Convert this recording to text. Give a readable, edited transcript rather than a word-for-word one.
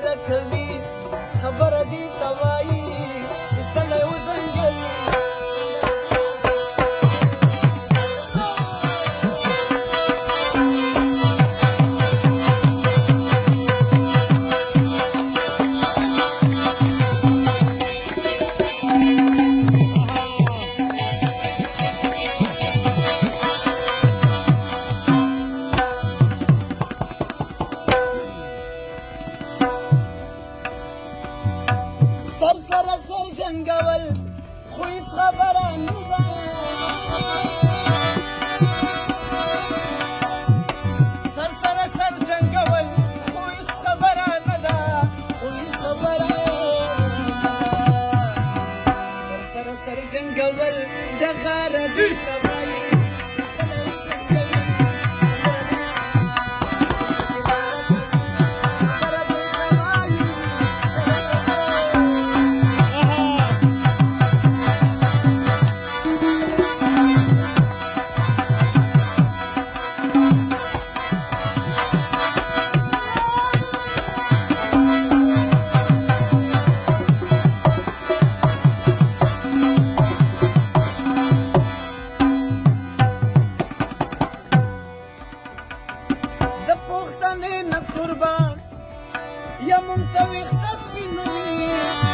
ډېره کوي خبره دې ته وایي چې سړی وزنګل سر سره سر جنګول خو هېڅ خبره نه ده سر سره سر جنګول خو هېڅ خبره نه ده خو هېڅ خبره سر سره سر جنګول د غاره دوی ته وایي قربان یا مونږ ته ویښته سپینوي